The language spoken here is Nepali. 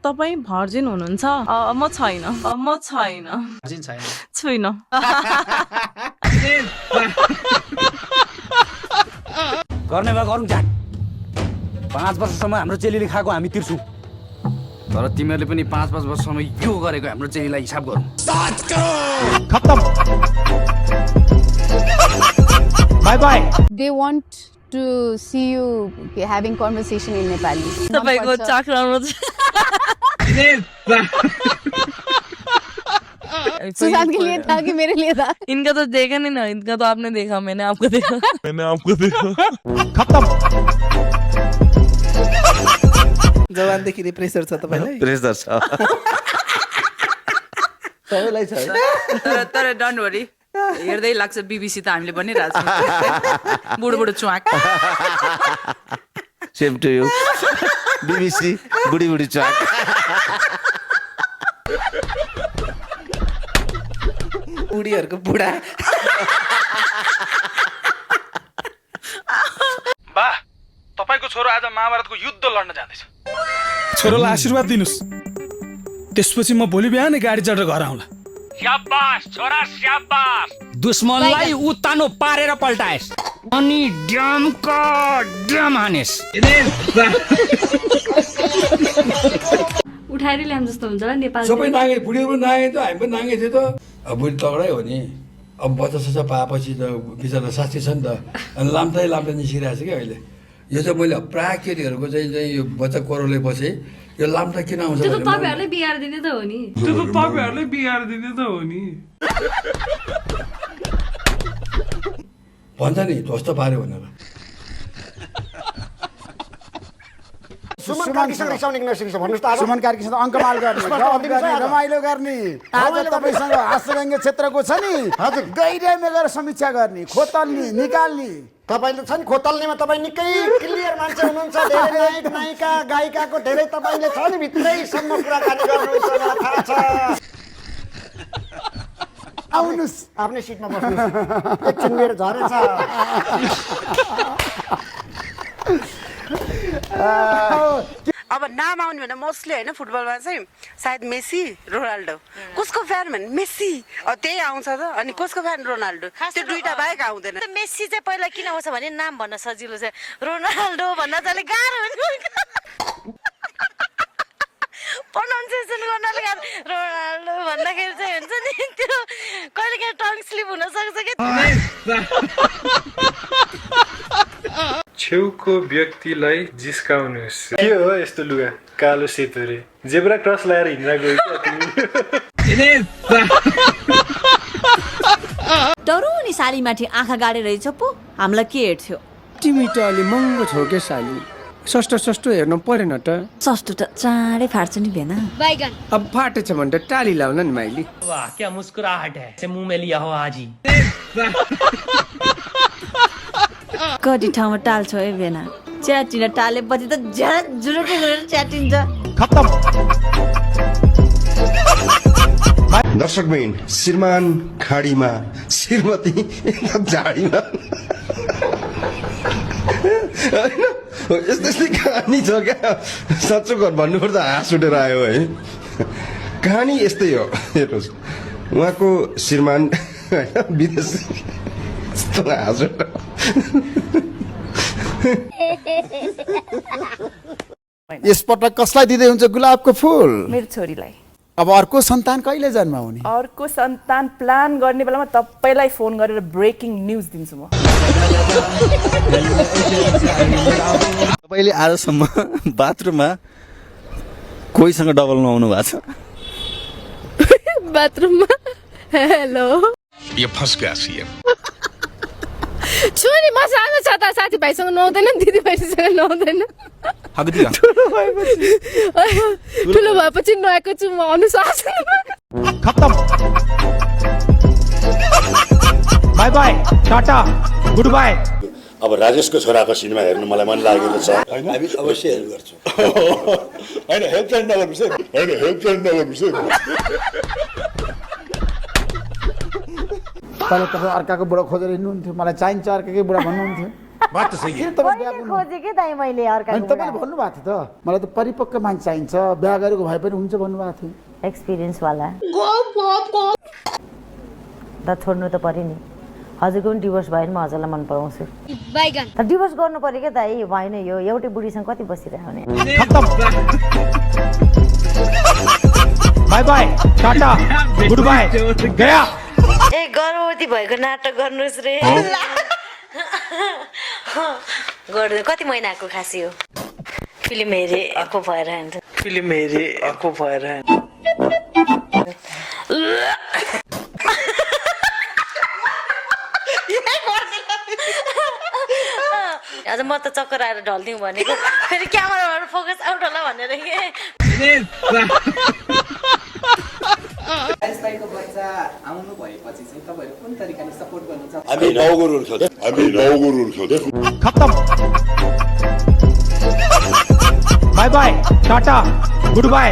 तपाईं भर्जिन हुनुहुन्छ? म छैन। भर्जिन छैन। छुइन। गर्ने भए गरौँ झ्याट। 5 वर्षसम्म हाम्रो चेलीले खाएको हामी तिर्छौँ। तर तिमीहरूले पनि 5-5 वर्षसम्म यो गरेको हाम्रो चेलीलाई हिसाब गरौँ। खत्तम। Bye bye. They want to see you having conversation in Nepali. तपाईको चाक्राउनु सुशांत के लिए था कि मेरे लिए था? इनका तो देखा नहीं ना, इनका तो आपने देखा, मैंने आपको देखा। खत्तम। जवानदेखि नै प्रेसर छ तपाईलाई? प्रेसर छ सबैलाई छ। तर डोन्ट वरी, हेर्दै लाग्छ बीबीसी त हामीले भनिरहेको छौँ। बुढो बुढो च्वाक। सेम टु यु बीबीसी बुढी बुढी च्वाक। बुढीहरूको बुढा। बा, तपाईको छोरो आज महाभारतको युद्ध लड्न जाँदैछ। छोरोलाई आशीर्वाद दिनुस्, त्यसपछि म भोलि बिहानै गाडी चढेर घर आउँला। स्याबास छोरा स्याबास। दुश्मनलाई उतानो पारेर पल्टाएस् अनि ड्यामको ड्याम हानेस्। उठाएर ल्याम जस्तो हुन्छ होला नेपाल। सबै नाङ्गे, बुढी पनि नाङ्गे त, हामी पनि नाङ्गे थियो त। अब बुढी तगडै हो नि। अब बच्चा सच्चा पाएपछि त बिचरा साँच्ची छ नि त। अनि लाम्दै निस्किरहेको छ क्या अहिले। यो चाहिँ मैले प्रायः केटीहरूको चाहिँ यो बच्चा कोरोले पछि यो लाम्टा किन आउँछ? त्यो त तपाईहरुले बिगार दिने त हो नि। भन्छ नि ध्वस्त पार्यो भनेर। सुमन कार्कीसँग रिसाउने किन नसिक्छ भन्नुस् त? सुमन कार्कीसँग अङ्कमाल गर्ने, रमाइलो गर्ने। आज तपाईसँग हास्यव्यङ्ग्य क्षेत्रको छ नि, हजुर गहिराइमा गएर समीक्षा गर्ने, खोतल्ने, निकाल्ने। तपाईले छ नि खोतल्नेमा तपाईँ निकै क्लियर मान्छे हुनुहुन्छ। धेरै नायक नायिका गायिकाको धेरै तपाईले छ नि भित्रैसम्म कुराकानी गर्नुहुन्छ, मलाई थाहा छ। आउनुस्, आफ्नै सिटमा बस्नुस्। एकछिन मेरो झरेछ। अब नाम आउने भने मोस्टली होइन, फुटबलमा चाहिँ सायद मेसी, रोनाल्डो। कसको फ्यान भने मेसी, त्यही आउँछ त। अनि कसको फ्यान रोनाल्डो, त्यो दुईटा बाहेक आउँदैन। मेसी चाहिँ पहिला किन आउँछ भने नाम भन्न सजिलो छ, रोनाल्डो भन्न चाहिँ अलिक गाह्रो हुन्छ। प्रोनाउन्सिएसन गर्नले गाह्रो। रोनाल्डो भन्दाखेरि चाहिँ हुन्छ नि त्यो कहिले काहीँ टङ स्लिप हुन सक्छ कि। छेउको व्यक्तिलाई जिस्काउनुहोस्। के हो यस्तो लुगा कालो सेतुरे, जेब्रा क्रस लगाएर हिँड्न गयो डरु नि सालीमाथि आँखा गाडेर रहेछ पो, हामीलाई के हेर्थ्यो? तिमी त अलि महँगो छौ के साली, सस्तो हेर्नु परेन त? सस्तो त चाँडै फाट्छ नि भेना। अब फाटेछ भने त टाली लाउन नि माइली। वाह क्या मुस्कुराहट है, से मुंह में लिया हो आज ही। कति ठाउँमा टाल्छ है भेना, च्याटिन टालेपछि त जुरुटै गरेर च्याटिन्छ। खत्तम। दर्शकबिन, श्रीमान खाडीमा, श्रीमती झाडीमा। यस्तै कहानी छ क्या। साँच्चो भन्नुपर्दा हाँस उठेर आयो है। कहानी यस्तै हो। हेर्नुहोस्, उहाँको श्रीमान विदेशी, यस्तो हाँस उठ। यसपटक कसलाई दिँदै हुन्छ गुलाबको फुल? मेरो छोरीलाई। अब अर्को सन्तान कहिले जन्माउने? अर्को सन्तान प्लान गर्ने बेलामा तपाईलाई फोन गरेर ब्रेकिङ न्युज दिन्छु म। तपाईँले आजसम्म बाथरुममा कोहीसँग डबल नुहाउनु भएको छ? बाथरुममा हेलो यो फर्स्ट क्लास हियर। छोरी म सानो छ त, साथीभाइसँग नुहाउँदैन, दिदीबहिनीसँग नुहाउँदैन। ठुलो भएपछि नुहाएको छु म अनुशासन। खत्तम। Bye bye, tata, good bye. अब राजेशको छोराको सिनेमा हेर्नु मलाई मन लागेको छ। हामी अवश्य हेल्प गर्छौँ। होइन हेल्प चाहिँ नगर्नुहोस् है, होइन हेल्प चाहिँ नगर्नुहोस् है। पहिला तपाईँ अर्काको बुढा खोजेर हिँड्नुहुन्थ्यो, मलाई चाहिन्छ अर्काकै बुढा भन्नुहुन्थ्यो। बात त सही किन तपाईँ बिहा गर्नु खोजेँ के दाइ मैले अर्का अनि तपाईँले भन्नुभएको थियो त मलाई त परिपक्व मान्छे चाहिन्छ बिहा गरेको भए पनि हुन्छ भन्नुभएको थियो एक्सपिरियन्स वाला त छोड्नु त पर्यो नि हजुरको पनि डिभोर्स भयो भने म हजुरलाई मन पराउँछु डिभोर्स गर्नु पर्यो क्या दाइ भएन यो एउटै बुढीसँग कति बसिरह्यो भने bye bye tata good bye गया ए गर्भवती भएको नाटक गर्नुहोस् रे गर्नु कति महिनाको खासी हो फिल्म हेरे आएको भएर आज म त चक्कर आएर ढल्दिउँ भनेको फेरि क्यामेराबाट फोकस आउट होला भनेर के बच्चा आउनु भएपछि चाहिँ तपाईँहरू कुन तरिकाले सपोर्ट गर्न सक्नुहुन्छ हामी 9 करोड खेल्दै खत्म bye bye tata good bye